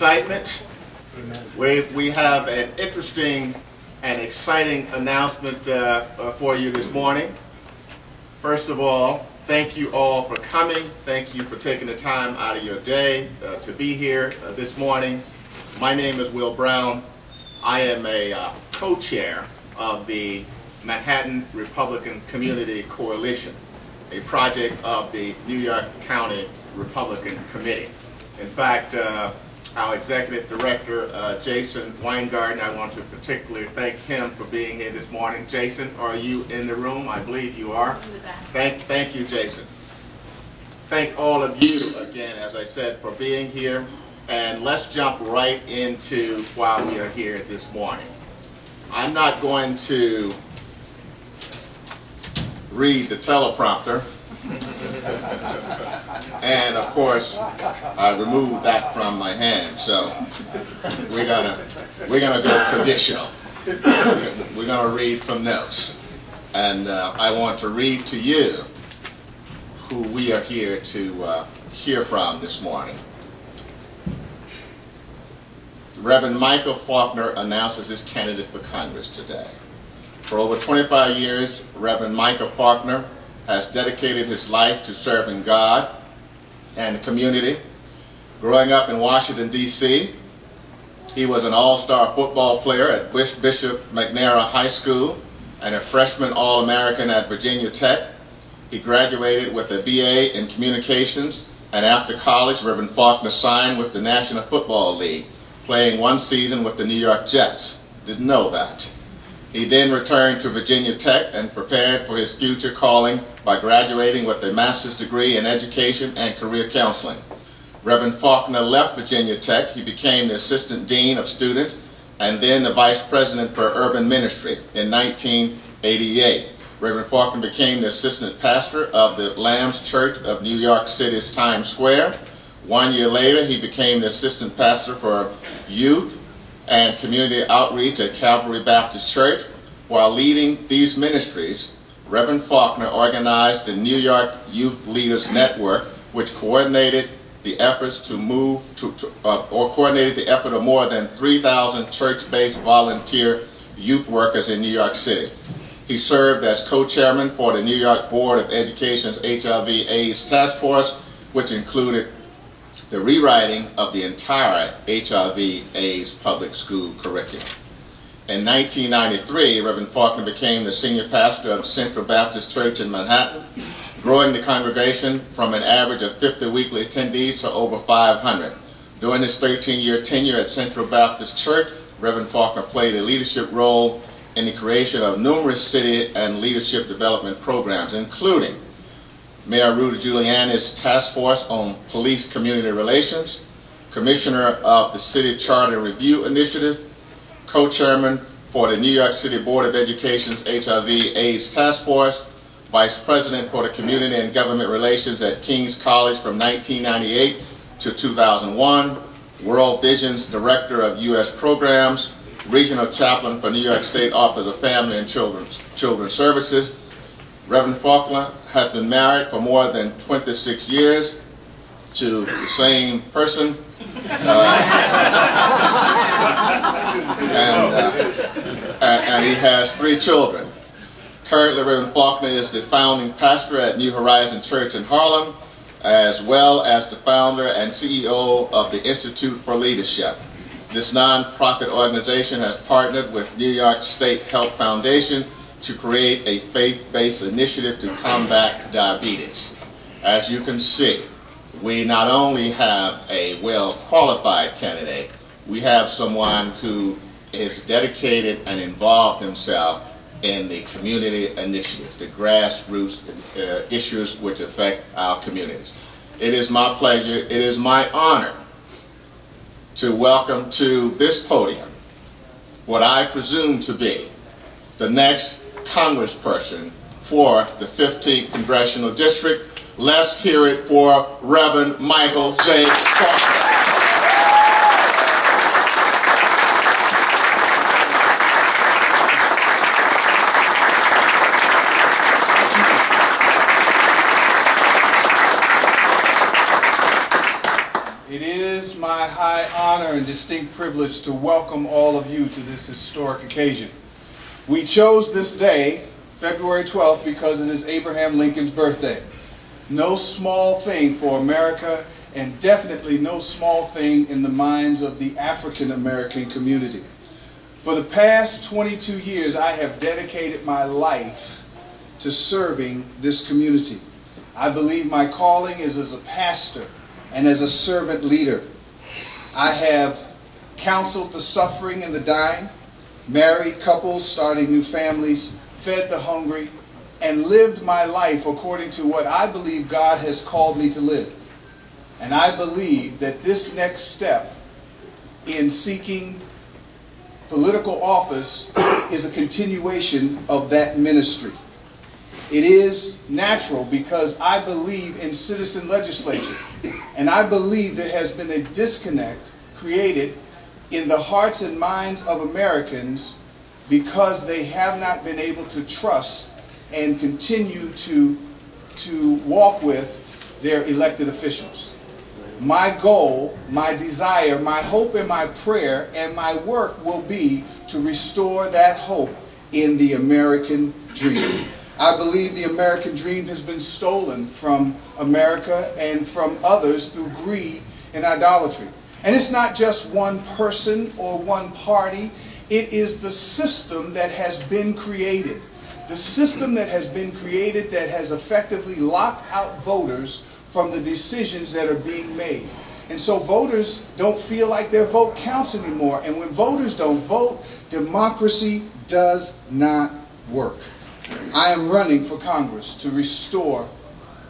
excitement. We have an interesting and exciting announcement for you this morning. First of all, thank you all for coming. Thank you for taking the time out of your day to be here this morning. My name is Will Brown. I am a co-chair of the Manhattan Republican Community Coalition, a project of the New York County Republican Committee. In fact, our executive director, Jason Weingarten, I want to particularly thank him for being here this morning. Jason, are you in the room? I believe you are. Thank you, Jason. Thank all of you again, as I said, for being here. And let's jump right into why we are here this morning. I'm not going to read the teleprompter. And of course, I removed that from my hand, so we're gonna go traditional. We're gonna read from notes, and I want to read to you who we are here to hear from this morning. Reverend Michel Faulkner announces his candidate for Congress today. For over 25 years, Reverend Michel Faulkner has dedicated his life to serving God and the community. Growing up in Washington, D.C., he was an all-star football player at Bishop McNair High School and a freshman All-American at Virginia Tech. He graduated with a BA in Communications, and after college, Reverend Faulkner signed with the National Football League, playing one season with the New York Jets. Didn't know that. He then returned to Virginia Tech and prepared for his future calling by graduating with a master's degree in education and career counseling. Reverend Faulkner left Virginia Tech. He became the assistant dean of students and then the vice president for urban ministry in 1988. Reverend Faulkner became the assistant pastor of the Lamb's Church of New York City's Times Square. 1 year later, he became the assistant pastor for youth and community outreach at Calvary Baptist Church. While leading these ministries, Reverend Faulkner organized the New York Youth Leaders Network, which coordinated the efforts of more than 3,000 church-based volunteer youth workers in New York City. He served as co-chairman for the New York Board of Education's HIV/AIDS Task Force, which included the rewriting of the entire HIV/AIDS public school curriculum. In 1993, Reverend Faulkner became the senior pastor of Central Baptist Church in Manhattan, growing the congregation from an average of 50 weekly attendees to over 500. During his 13-year tenure at Central Baptist Church, Reverend Faulkner played a leadership role in the creation of numerous city and leadership development programs, including Mayor Rudy Giuliani's Task Force on Police Community Relations, Commissioner of the City Charter Review Initiative, co-chairman for the New York City Board of Education's HIV/AIDS Task Force, vice president for the Community and Government Relations at King's College from 1998 to 2001, World Vision's Director of U.S. Programs, regional chaplain for New York State Office of Family and Children's Services. Reverend Faulkner has been married for more than 26 years to the same person, and he has 3 children. Currently, Reverend Faulkner is the founding pastor at New Horizon Church in Harlem, as well as the founder and CEO of the Institute for Leadership. This nonprofit organization has partnered with New York State Health Foundation to create a faith-based initiative to combat diabetes. As you can see, we not only have a well-qualified candidate, we have someone who is dedicated and involved himself in the community initiative, the grassroots issues which affect our communities. It is my pleasure, it is my honor to welcome to this podium what I presume to be the next congressperson for the 15th Congressional District. Let's hear it for Reverend Michel J. Faulkner. It is my high honor and distinct privilege to welcome all of you to this historic occasion. We chose this day, February 12th, because it is Abraham Lincoln's birthday. No small thing for America, and definitely no small thing in the minds of the African American community. For the past 22 years, I have dedicated my life to serving this community. I believe my calling is as a pastor and as a servant leader. I have counseled the suffering and the dying, married couples starting new families, fed the hungry, and lived my life according to what I believe God has called me to live. And I believe that this next step in seeking political office is a continuation of that ministry. It is natural because I believe in citizen legislation, and I believe there has been a disconnect created in the hearts and minds of Americans because they have not been able to trust and continue to walk with their elected officials. My goal, my desire, my hope and my prayer and my work will be to restore that hope in the American dream. I believe the American dream has been stolen from America and from others through greed and idolatry. And it's not just one person or one party. It is the system that has been created. The system that has been created that has effectively locked out voters from the decisions that are being made. And so voters don't feel like their vote counts anymore. And when voters don't vote, democracy does not work. I am running for Congress to restore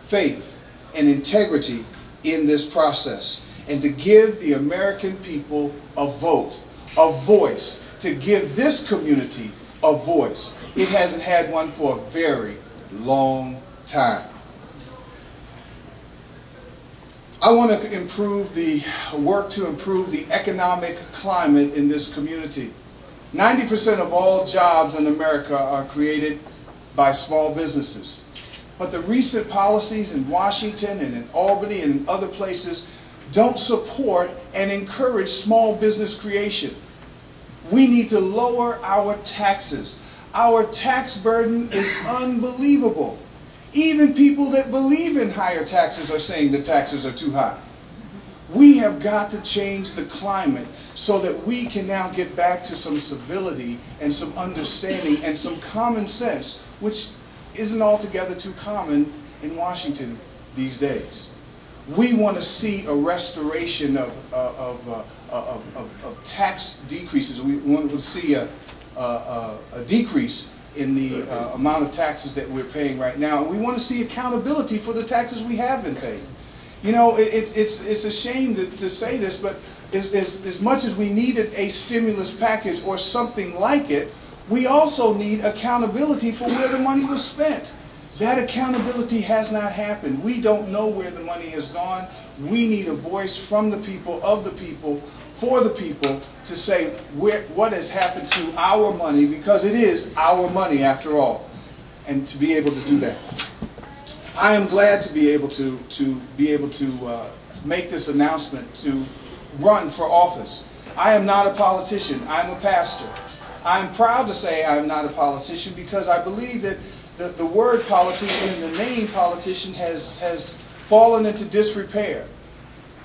faith and integrity in this process and to give the American people a vote, a voice, to give this community a voice. It hasn't had one for a very long time. I want to work to improve the economic climate in this community. 90% of all jobs in America are created by small businesses. But the recent policies in Washington and in Albany and in other places don't support and encourage small business creation. We need to lower our taxes. Our tax burden is unbelievable. Even people that believe in higher taxes are saying the taxes are too high. We have got to change the climate so that we can now get back to some civility and some understanding and some common sense, which isn't altogether too common in Washington these days. We want to see a restoration of tax decreases. We want to see a decrease in the amount of taxes that we're paying right now. And we want to see accountability for the taxes we have been paying. You know, it's a shame to say this, but as much as we needed a stimulus package or something like it, we also need accountability for where the money was spent. That accountability has not happened. We don't know where the money has gone. We need a voice from the people, of the people, for the people to say what has happened to our money, because it is our money after all, and to be able to do that. I am glad to be able to make this announcement to run for office. I am not a politician. I'm a pastor. I'm proud to say I'm not a politician because I believe that the word politician and the name politician has fallen into disrepair.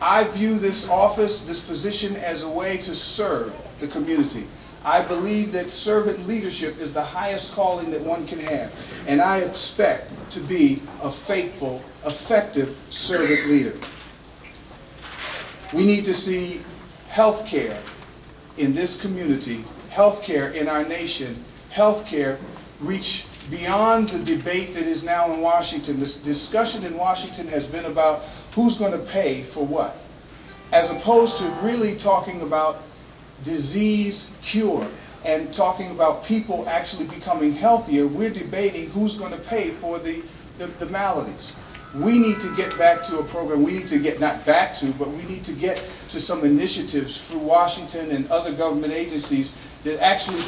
I view this office, this position, as a way to serve the community. I believe that servant leadership is the highest calling that one can have. And I expect to be a faithful, effective servant leader. We need to see health care in this community, health care in our nation, health care reach beyond the debate that is now in Washington. This discussion in Washington has been about who's going to pay for what, as opposed to really talking about disease cure and talking about people actually becoming healthier. We're debating who's going to pay for the maladies. We need to get back to a program. We need to get, not back to, but we need to get to some initiatives through Washington and other government agencies that actually